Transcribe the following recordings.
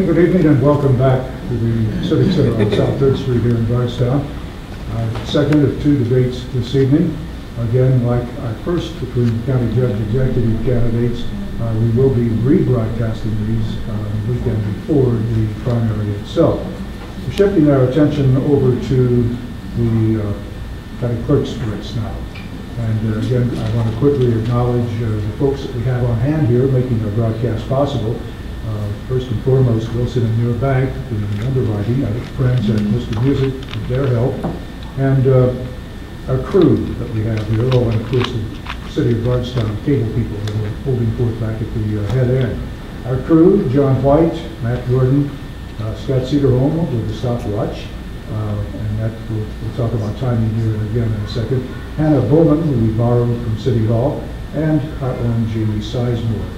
good evening, and welcome back to the Civic Center on South 3rd Street here in Bardstown. Second of two debates this evening. Again, like our first between county judge executive candidates, we will be rebroadcasting these the weekend before the primary itself. We're shifting our attention over to the county clerk's race now. And again, I want to quickly acknowledge the folks that we have on hand here making our broadcast possible. First and foremost, Wilson and Muir Bank doing the underwriting, our friends at Mr. Music with their help, and our crew that we have here, and of course the City of Bardstown cable people that are holding forth back at the head end. Our crew, John White, Matt Gordon, Scott Cederholm with the stopwatch, and that we'll talk about timing here again in a second. Hannah Bowman, who we borrowed from City Hall, and our own Jamie Sizemore.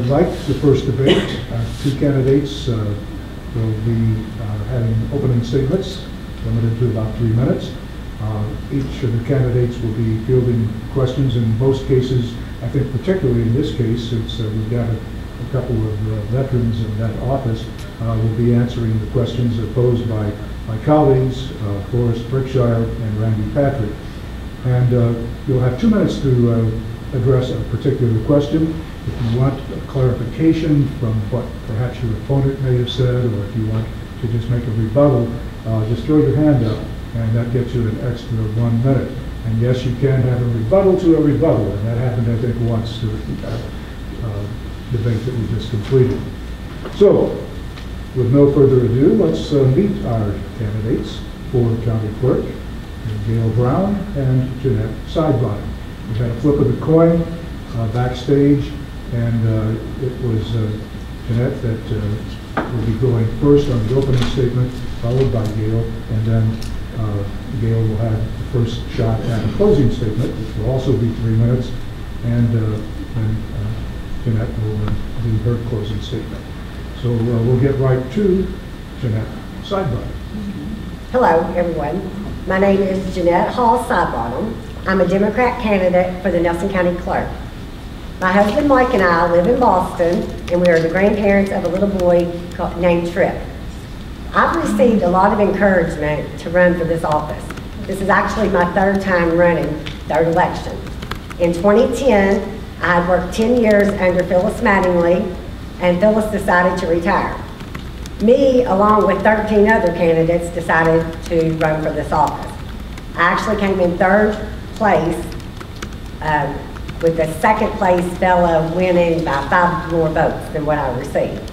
Like the first debate, two candidates will be having opening statements, limited to about 3 minutes. Each of the candidates will be fielding questions. In most cases, I think particularly in this case, since we've got a couple of veterans in that office, will be answering the questions posed by my colleagues, Forrest Brickshire and Randy Patrick. And you'll have 2 minutes to address a particular question. If you want clarification from what perhaps your opponent may have said, or if you want to just make a rebuttal, just throw your hand up, and that gets you an extra 1 minute. And yes, you can have a rebuttal to a rebuttal, and that happened, I think, once to the debate that we just completed. So, with no further ado, let's meet our candidates for County Clerk, Gail Brown and Jeanette Sidebottom. We had a flip of the coin backstage, and it was Jeanette that will be going first on the opening statement, followed by Gail, and then Gail will have the first shot at a closing statement, which will also be 3 minutes, and then Jeanette will do her closing statement. So we'll get right to Jeanette Sidebottom. Hello, everyone. My name is Jeanette Hall Sidebottom. I'm a Democrat candidate for the Nelson County Clerk. My husband Mike and I live in Boston, and we are the grandparents of a little boy named Tripp. I've received a lot of encouragement to run for this office. This is actually my third time running, third election. In 2010, I had worked 10 years under Phyllis Mattingly, and Phyllis decided to retire. Me, along with 13 other candidates, decided to run for this office. I actually came in third place, with the second place fellow winning by 5 more votes than what I received.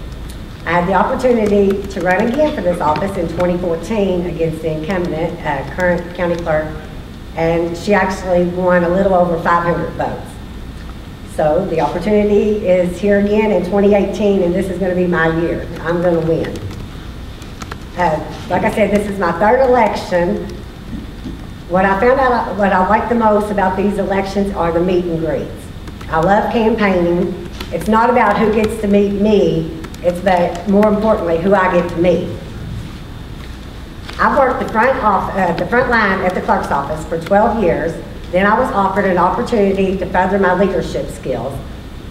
I had the opportunity to run again for this office in 2014 against the incumbent, current county clerk, and she actually won a little over 500 votes. So the opportunity is here again in 2018, and this is going to be my year. I'm going to win. Like I said, this is my third election. What I found out, what I like the most about these elections are the meet and greets. I love campaigning. It's not about who gets to meet me, it's more importantly who I get to meet. I've worked the front line at the clerk's office for 12 years. Then I was offered an opportunity to further my leadership skills.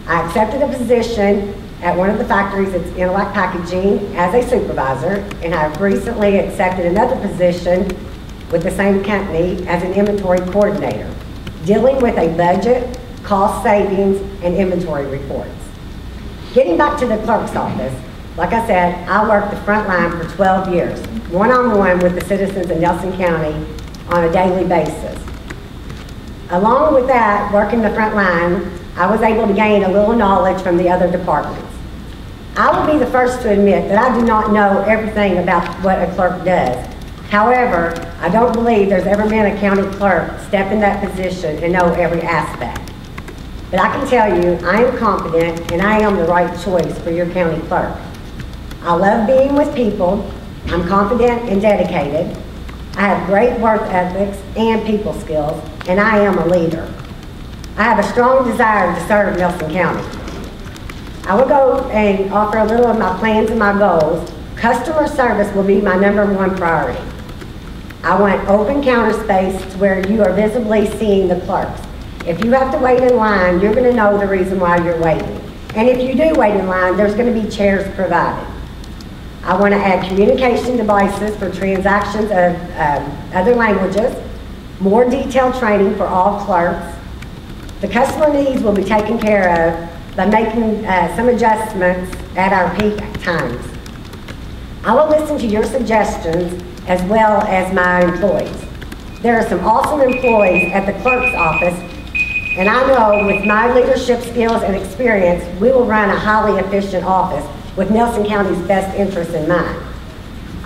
I accepted a position at one of the factories at Intellect Packaging as a supervisor, and I've recently accepted another position with the same company as an inventory coordinator, dealing with a budget, cost savings, and inventory reports. Getting back to the clerk's office, like I said, I worked the front line for 12 years, one-on-one with the citizens of Nelson County on a daily basis. Along with that, working the front line, I was able to gain a little knowledge from the other departments. I will be the first to admit that I do not know everything about what a clerk does. However, I don't believe there's ever been a county clerk step in that position and know every aspect. But I can tell you, I am confident and I am the right choice for your county clerk. I love being with people, I'm confident and dedicated, I have great work ethics and people skills, and I am a leader. I have a strong desire to serve Nelson County. I will go and offer a little of my plans and my goals. Customer service will be my #1 priority. I want open counter space to where you are visibly seeing the clerks. If you have to wait in line, you're going to know the reason why you're waiting. And if you do wait in line, there's going to be chairs provided. I want to add communication devices for transactions of other languages, more detailed training for all clerks. The customer needs will be taken care of by making some adjustments at our peak times. I will listen to your suggestions as well as my employees. There are some awesome employees at the clerk's office, and I know with my leadership skills and experience, we will run a highly efficient office with Nelson County's best interests in mind.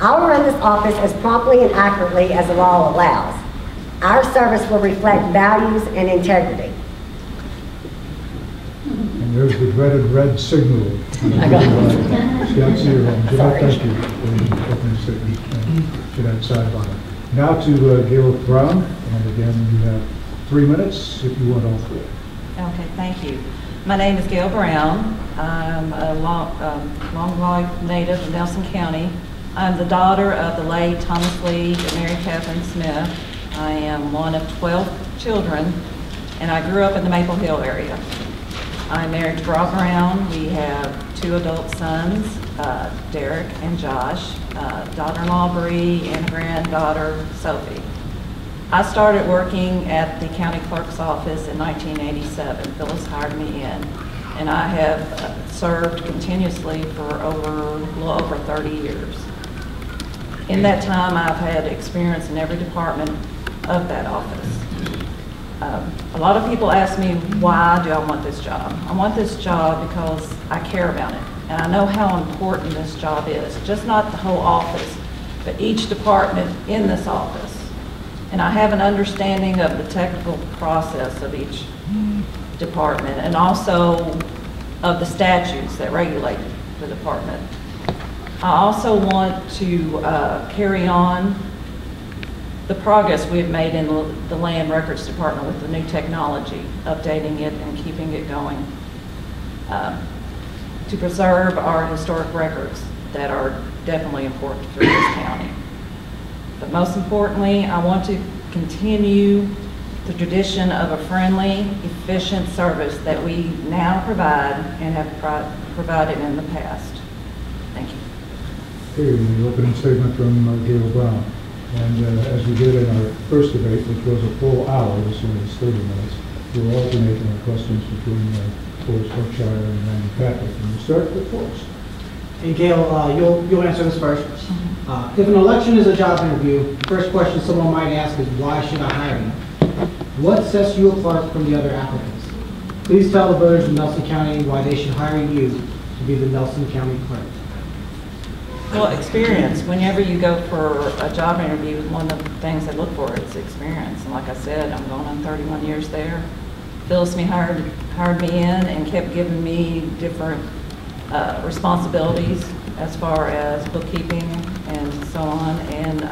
I will run this office as promptly and accurately as the law allows. Our service will reflect values and integrity. And there's the dreaded red signal. Scott, thank you for the opening statement to that sidebar. Now to Gail Brown, and again, you have 3 minutes if you want all three. Okay, thank you. My name is Gail Brown. I'm a long life native of Nelson County. I'm the daughter of the late Thomas Lee and Mary Catherine Smith. I am one of 12 children, and I grew up in the Maple Hill area. I'm married to Rob Brown. We have 2 adult sons, Derek and Josh, daughter-in-law Bree, and granddaughter Sophie. I started working at the county clerk's office in 1987. Phyllis hired me in, and I have served continuously for a little over 30 years. In that time, I've had experience in every department of that office. A lot of people ask me, why do I want this job? I want this job because I care about it, and I know how important this job is. Just not the whole office, but each department in this office. And I have an understanding of the technical process of each department, and also of the statutes that regulate the department. I also want to carry on the progress we've made in the Land Records Department with the new technology, updating it and keeping it going, to preserve our historic records that are definitely important for this county. But most importantly, I want to continue the tradition of a friendly, efficient service that we now provide and have provided in the past. Thank you. Okay, the opening statement from Gail Brown. And as we did in our first debate, which was a full hour, this one is 30 minutes, we're alternating our questions between Forrest, Berkshire, and Randy Patrick. And we'll start with Forrest. Hey Gail, you'll answer this first. If an election is a job interview, the first question someone might ask is, why should I hire you? What sets you apart from the other applicants? Please tell the voters of Nelson County why they should hire you to be the Nelson County Clerk. Well, experience. Whenever you go for a job interview, one of the things they look for is experience. And like I said, I'm going on 31 years there. Phyllis hired me in and kept giving me different responsibilities as far as bookkeeping and so on. And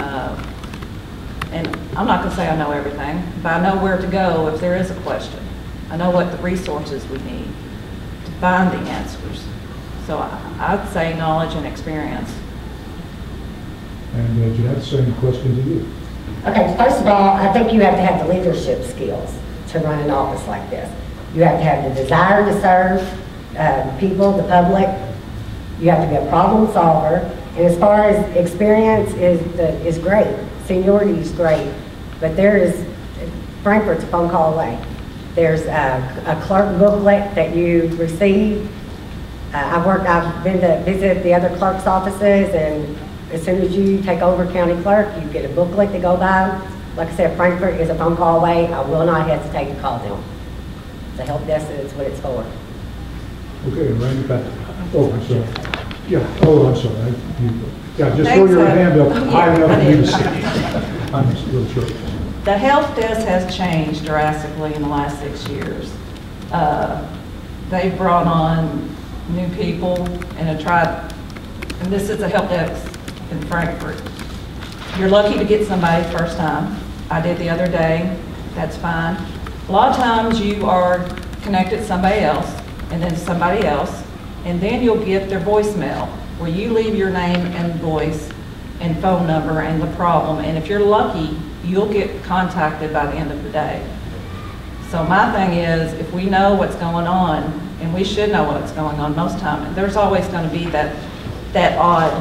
I'm not going to say I know everything, but I know where to go if there is a question. I know what the resources we need to find the answers. So I'd say knowledge and experience. And Jeanette, same question to you. Okay, first of all, I think you have to have the leadership skills to run an office like this. You have to have the desire to serve people, the public. You have to be a problem solver. And as far as experience is great, seniority is great, but there is, Frankfurt's a phone call away. There's a clerk booklet that you receive. I've been to visit the other clerk's offices, and as soon as you take over county clerk, you get a booklet to go by. Like I said, Frankfurt is a phone call away. I will not hesitate to call them. The help desk is what it's for. Okay, Randy Patrick. Oh, I'm sorry. Yeah, oh, I'm sorry. Just throw your hand up high enough for me to see. I'm just real short. The help desk has changed drastically in the last 6 years. They've brought on new people and have tried, and this is a help desk in Frankfurt. You're lucky to get somebody first time. I did the other day, that's fine. A lot of times you are connected to somebody else and then somebody else, and then you'll get their voicemail where you leave your name and voice and phone number and the problem, and if you're lucky, you'll get contacted by the end of the day. So my thing is, if we know what's going on And we should know what's going on most time. There's always going to be that odd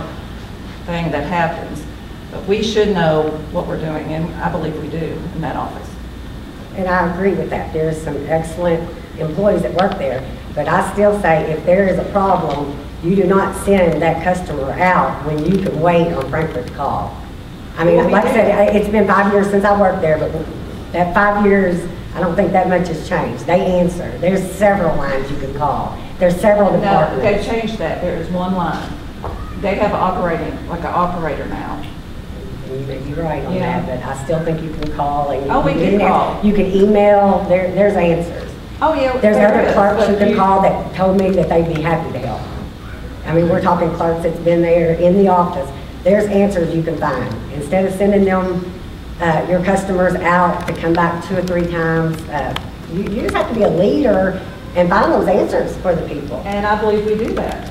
thing that happens. But we should know what we're doing, and I believe we do in that office. And I agree with that. There's some excellent employees that work there, but I still say if there is a problem, you do not send that customer out when you can wait on Frankfurt to call. I mean, like I said, it's been 5 years since I worked there, but that 5 years, I don't think that much has changed. They answer. There's several lines you can call. There's several No, departments. they've changed that. There is one line. They have like an operator now. You're right on Yeah. that, but I still think you can call and Oh, we can call. You can email. There's answers. Oh, yeah. There's there other is, clerks but you can you- call that told me that they'd be happy to help. I mean, we're talking clerks that's been there in the office. There's answers you can find. Instead of sending them, your customers out to come back 2 or 3 times, you just have to be a leader and find those answers for the people. And I believe we do that.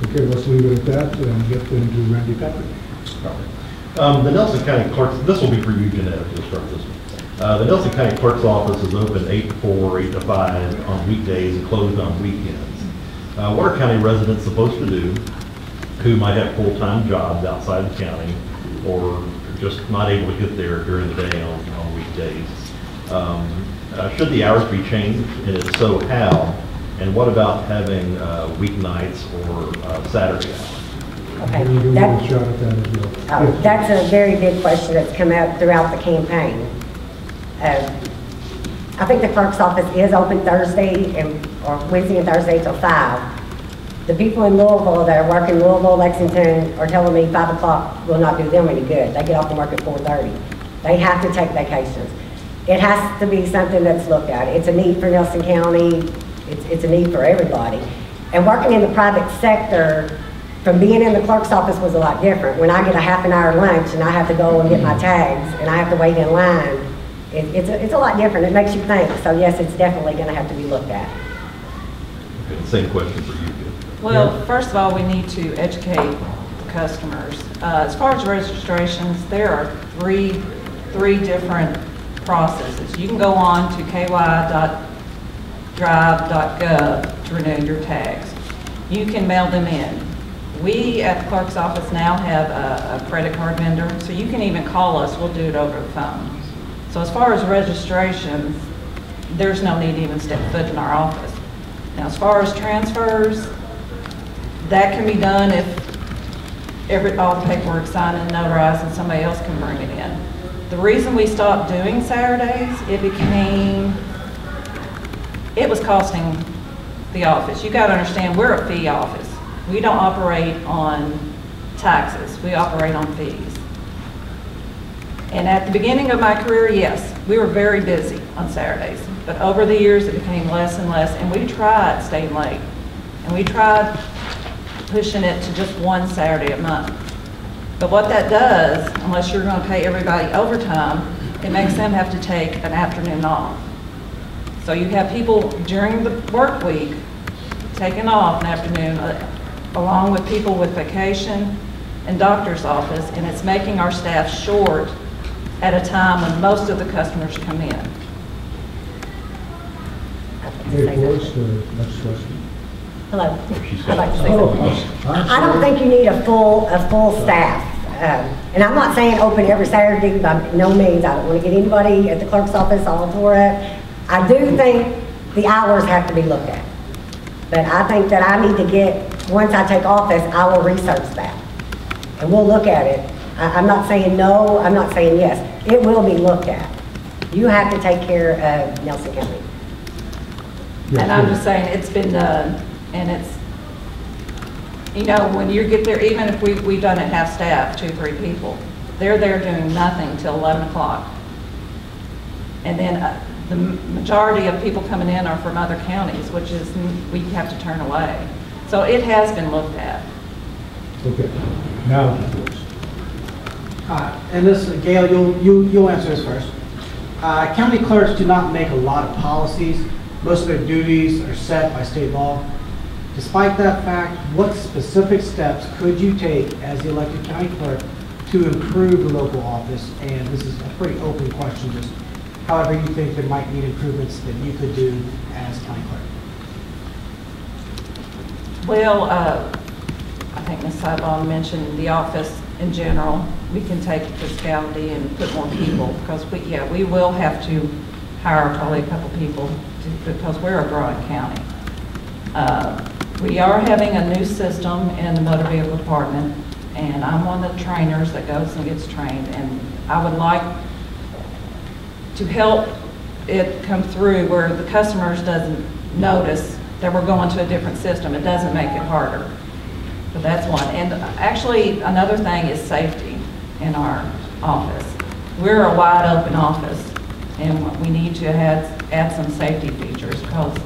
Okay, let's leave it at that and get into Randy Patrick. The Nelson County Clerk's, this will be for you, Jeanette, to start this one. The Nelson County Clerk's office is open 8 to 4, 8 to 5 on weekdays and closed on weekends. What are county residents supposed to do who might have full-time jobs outside the county or just not able to get there during the day on weekdays? Should the hours be changed, and if so, how? And what about having weeknights or Saturday hours? Okay. You can That- give a shot at that as well. Oh, Yes. that's a very big question that's come out throughout the campaign. I think the clerk's office is open Thursday or Wednesday and Thursday till 5. The people in Louisville that are working Louisville, Lexington are telling me 5 o'clock will not do them any good. They get off from work at 4:30. They have to take vacations. It has to be something that's looked at. It's a need for Nelson County. It's a need for everybody. And working in the private sector, from being in the clerk's office was a lot different. When I get a half an hour lunch and I have to go and get my tags and I have to wait in line, it's a lot different. It makes you think. So yes, it's definitely going to have to be looked at. Okay, same question for you, Jim. Well, first of all, we need to educate the customers. As far as registrations, there are three different processes. You can go on to ky.drive.gov to renew your tags. You can mail them in. We at the clerk's office now have a credit card vendor, so you can even call us. We'll do it over the phone. So as far as registrations, there's no need to even step foot in our office. Now, as far as transfers, that can be done if all the paperwork's signed and notarized and somebody else can bring it in. The reason we stopped doing Saturdays, it was costing the office. You got to understand, we're a fee office. We don't operate on taxes. We operate on fees. And at the beginning of my career, yes, we were very busy on Saturdays. But over the years, it became less and less. And we tried staying late. And we tried pushing it to just one Saturday a month. But what that does, unless you're going to pay everybody overtime, it makes them have to take an afternoon off. So you have people during the work week taking off an afternoon, along with people with vacation and doctor's office, and it's making our staff short at a time when most of the customers come in. Okay, Forrest, next question. Hello. She's I'd like to say Oh, something. I'm I don't sorry. think you need a full staff. And I'm not saying open every Saturday, by no means. I don't want to get anybody at the clerk's office all for it. I do think the hours have to be looked at. But I think that I need to once I take office, I will research that. And we'll look at it. I'm not saying no, I'm not saying yes. It will be looked at. You have to take care of Nelson County. Yes, And I'm yes. just saying, it's been done, and it's, when you get there, even if we've done it half-staff, 2, 3 people, they're there doing nothing till 11 o'clock. And then the majority of people coming in are from other counties, which is, we have to turn away. So it has been looked at. Okay, now, Forrest. And this, Gail, you'll answer this first. County clerks do not make a lot of policies. Most of their duties are set by state law. Despite that fact, what specific steps could you take as the elected county clerk to improve the local office? And this is a pretty open question, just however you think there might need improvements that you could do as county clerk. Well, I think Ms. Sybon mentioned the office in general. We can take fiscality and put more people, because we will have to hire probably a couple people because we're a growing county. We are having a new system in the motor vehicle department, and I'm one of the trainers that goes and gets trained, and I would like to help it come through where the customers doesn't notice that we're going to a different system. It doesn't make it harder. But that's one. And actually, another thing is safety in our office. We're a wide open office, and we need to add some safety features because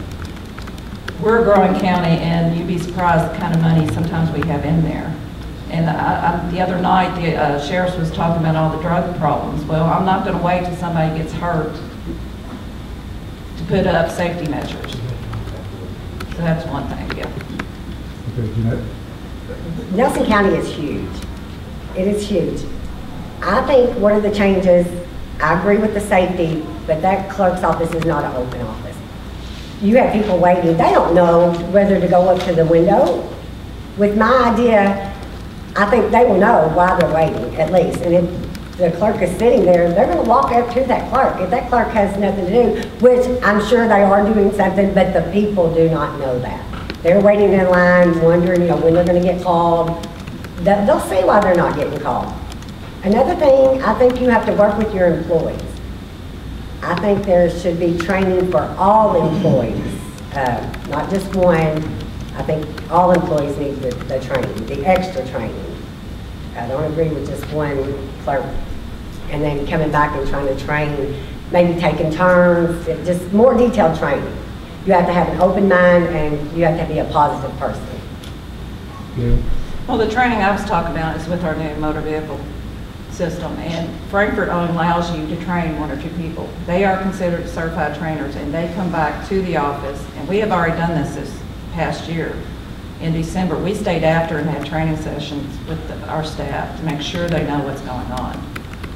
we're a growing county, and you'd be surprised the kind of money sometimes we have in there. And the other night, the sheriff was talking about all the drug problems. Well, I'm not going to wait till somebody gets hurt to put up safety measures. So that's one thing, yeah. Okay, Jeanette? Nelson County is huge. It is huge. I think one of the changes, I agree with the safety, but that clerk's office is not an open office. You have people waiting. They don't know whether to go up to the window. With my idea, I think they will know why they're waiting, at least. And if the clerk is sitting there, they're going to walk up to that clerk. If that clerk has nothing to do, which I'm sure they are doing something, but the people do not know that. They're waiting in line, wondering, when they're going to get called. They'll see why they're not getting called. Another thing, I think you have to work with your employees. I think there should be training for all employees, not just one. I think all employees need the training, the extra training. I don't agree with just one clerk and then coming back and trying to train, maybe taking turns, just more detailed training. You have to have an open mind, and you have to be a positive person. Yeah. Well, the training I was talking about is with our new motor vehicle system, and Frankfurt only allows you to train 1 or 2 people. They are considered certified trainers, and they come back to the office, and we have already done this past year. In December, we stayed after and had training sessions with our staff to make sure they know what's going on.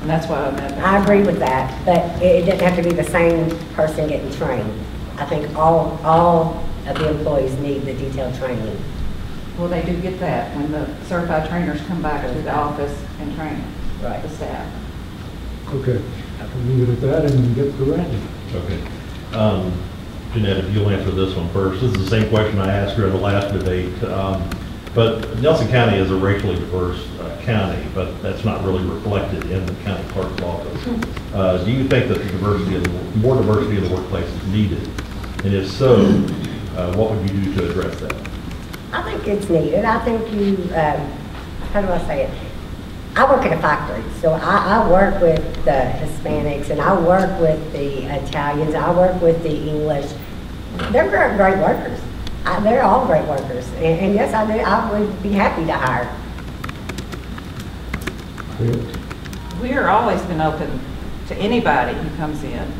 And that's what I meant. I agree with that, but it doesn't have to be the same person getting trained. I think all of the employees need the detailed training. Well, they do get that when the certified trainers come back to the office and train the staff. Okay, we'll leave it at that and get to Randy. Okay. Jeanette, if you'll answer this one first. This is the same question I asked her in the last debate. But Nelson County is a racially diverse county, but that's not really reflected in the county clerk's office. Do you think that more diversity in the workplace is needed? And if so, what would you do to address that? I think it's needed. I think how do I say it? I work in a factory, so I work with the Hispanics, and I work with the Italians, I work with the English. They're great workers. They're all great workers. And yes, I would be happy to hire. We are always been open to anybody who comes in.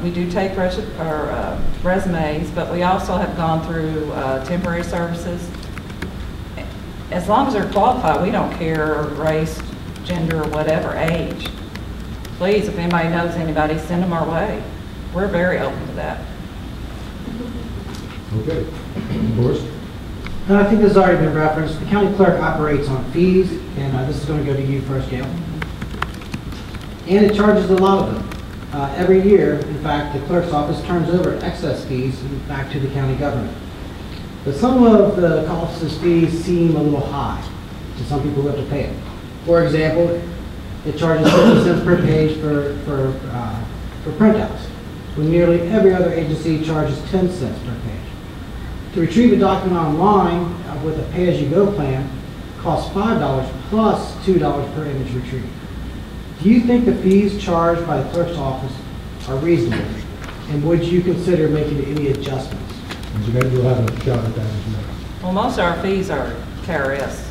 We do take resumes, but we also have gone through temporary services. As long as they're qualified, we don't care race, gender, whatever, age. Please, if anybody knows anybody, send them our way. We're very open to that. Okay, Boris? And I think this has already been referenced. The county clerk operates on fees, and this is going to go to you first, Gail. And it charges a lot of them. Every year, in fact, the clerk's office turns over excess fees back to the county government. But some of the office's fees seem a little high to some people who have to pay it. For example, it charges 50 cents per page for printouts, when nearly every other agency charges 10 cents per page. To retrieve a document online with a pay-as-you-go plan costs $5 plus $2 per image retrieved. Do you think the fees charged by the clerk's office are reasonable? And would you consider making any adjustments? And Jeanette, you'll have a shot at that as well. Well, most of our fees are KRS,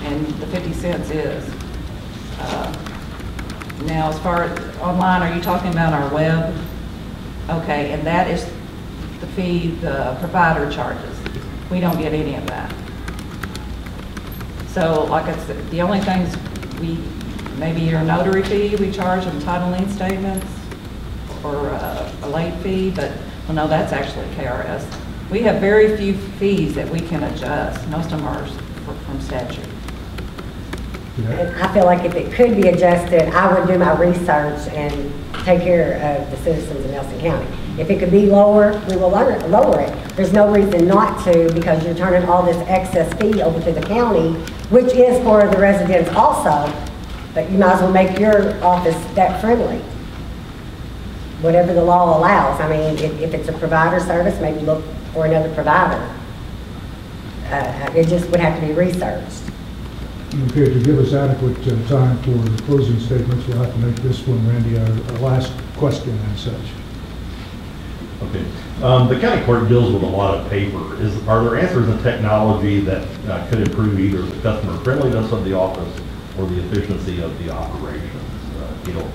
and the 50 cents is. Now, as far as online, are you talking about our web? Okay, and that is the fee the provider charges. We don't get any of that. So, like I said, the only things maybe your notary fee, we charge them title lien statements or a late fee, but well, no, that's actually KRS. We have very few fees that we can adjust. Most of them are from statute. And I feel like if it could be adjusted, I would do my research and take care of the citizens of Nelson County. If it could be lower, we will lower it. There's no reason not to, because you're turning all this excess fee over to the county, which is for the residents also, but you might as well make your office that friendly. Whatever the law allows. I mean, if it's a provider service, maybe look for another provider. It just would have to be researched. Okay, to give us adequate time for the closing statements, we'll have to make this one, Randy, our last question and such. Okay. The county clerk deals with a lot of paper. Are there answers in technology that could improve either the customer friendliness of the office or the efficiency of the operations? You know,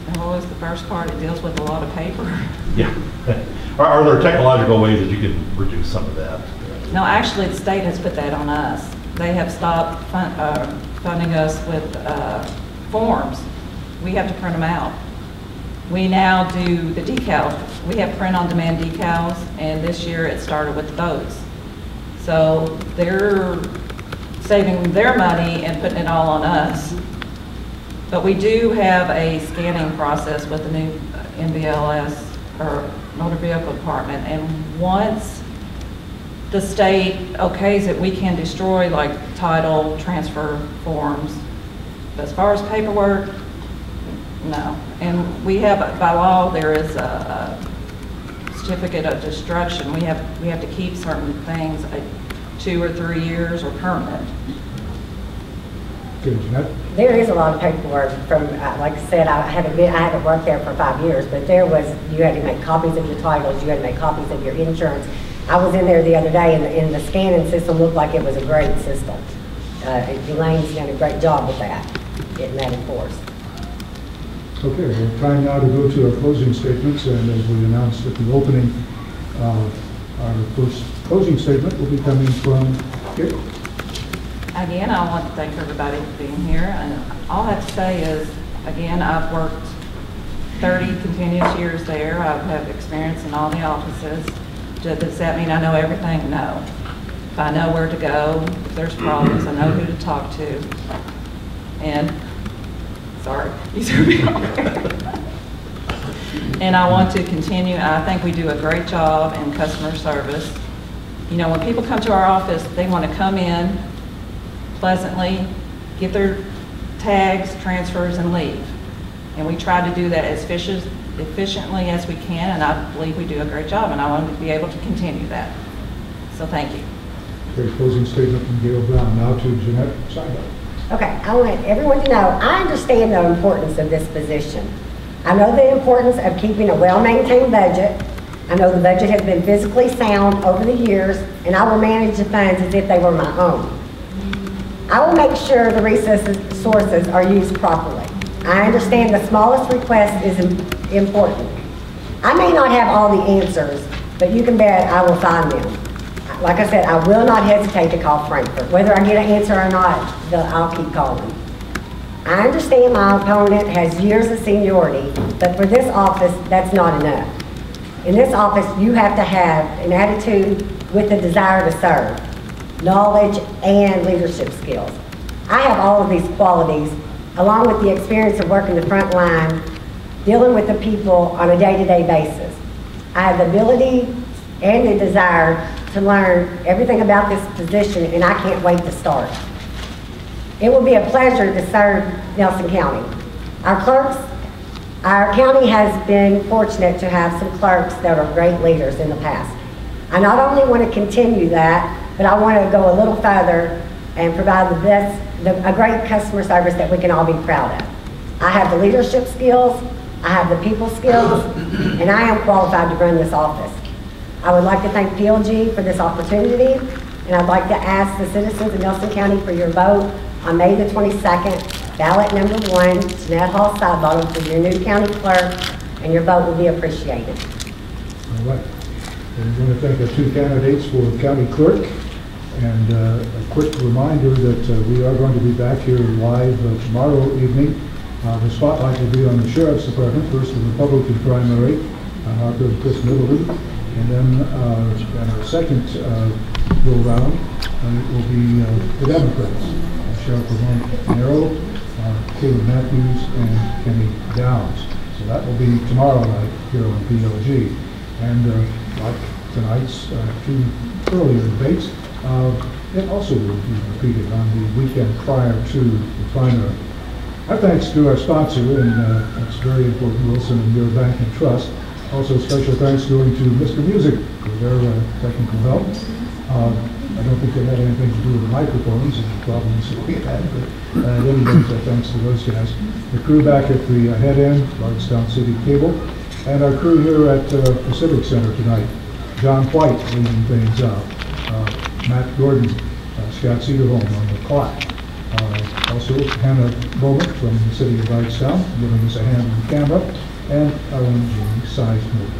And what was the first part? It deals with a lot of paper. yeah. Are there technological ways that you can reduce some of that? No, actually, the state has put that on us. They have stopped funding us with forms. We have to print them out. We now do the decals. We have print-on-demand decals, and this year it started with the boats. So they're saving their money and putting it all on us. But we do have a scanning process with the new MVLS, or Motor Vehicle Department, and once the state okays it, we can destroy like title transfer forms. But as far as paperwork, no. And we have, by law, there is a certificate of destruction. We have to keep certain things 2 or 3 years or permanent. Okay, Jeanette? There is a lot of paperwork from, like I said, I haven't worked there for 5 years, but you had to make copies of your titles, you had to make copies of your insurance. I was in there the other day, and the scanning system looked like it was a great system. Elaine's done a great job with that, getting that enforced. Okay, well, time now to go to our closing statements, and as we announced at the opening, our first closing statement will be coming from Gail. Again, I want to thank everybody for being here, and all I have to say is, again, I've worked 30 continuous years there. I have experience in all the offices. Does that mean I know everything? No. If I know where to go, if there's problems, I know who to talk to. And, sorry, you threw me off there. And I want to continue. I think we do a great job in customer service. You know, when people come to our office, they want to come in pleasantly, get their tags, transfers, and leave. And we try to do that as efficiently as we can, and I believe we do a great job, and I want to be able to continue that. So thank you. Okay, closing statement from Gail Brown. Now to Jeanette Seibel. Okay, I want everyone to know, I understand the importance of this position. I know the importance of keeping a well-maintained budget. I know the budget has been physically sound over the years, and I will manage the funds as if they were my own. I will make sure the resources are used properly. I understand the smallest request is important. I may not have all the answers, but you can bet I will find them. Like I said, I will not hesitate to call Frankfurt. Whether I get an answer or not, I'll keep calling. I understand my opponent has years of seniority, but for this office, that's not enough. In this office, you have to have an attitude with the desire to serve, knowledge, and leadership skills. I have all of these qualities, along with the experience of working the front line, dealing with the people on a day-to-day basis. I have the ability and the desire to learn everything about this position, and I can't wait to start. It will be a pleasure to serve Nelson County. Our county has been fortunate to have some clerks that are great leaders in the past. I not only want to continue that, but I want to go a little further and provide a great customer service that we can all be proud of. I have the leadership skills, I have the people skills, and I am qualified to run this office. I would like to thank PLG for this opportunity, and I'd like to ask the citizens of Nelson County for your vote on May the 22nd, ballot number 1, Jeanette Hall Sidebottom for your new county clerk, and your vote will be appreciated. All right. And we want to thank our 2 candidates for county clerk. And a quick reminder that we are going to be back here live tomorrow evening. The spotlight will be on the Sheriff's Department, first the Republican primary. Our Chris Middleton. And then at our second go-round, it will be the Democrats, Sheriff Vermont Nero, Caleb Matthews, and Kenny Downs. So that will be tomorrow night here on PLG. And like tonight's two earlier debates, it also will be repeated on the weekend prior to the primary. Our thanks to our sponsor, and that's very important, Wilson and Your Bank and Trust. Also special thanks going to Mr. Music for their technical help. I don't think they had anything to do with the microphones and the problems that we had, but anyway, thanks to those guys. The crew back at the head end, Bardstown City Cable, and our crew here at Pacific Center tonight. John White leading things out. Matt Gordon, Scott Cedarholm on the clock. Also Hannah Bowman from the city of Bardstown, giving us a hand on the camera, and our own Jamie Sizemore.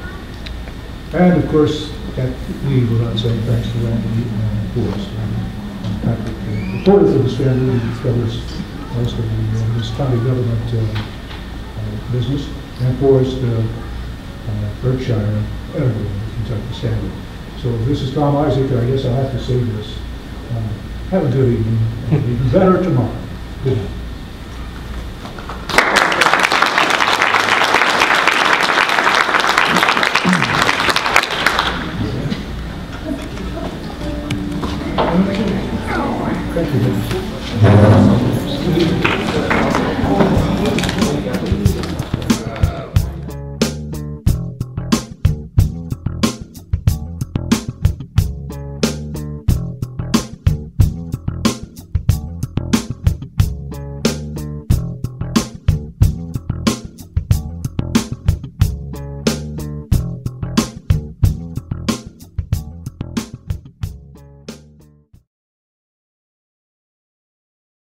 And of course, can't leave without saying thanks to Randy and Forrest and Patrick. Reporter for the Standard, who covers most of this county government business, and Forrest Berkshire, editor of the Kentucky Standard. So this is Tom Isaac, I guess I'll have to say this. Have a good evening, and even better tomorrow. Good night.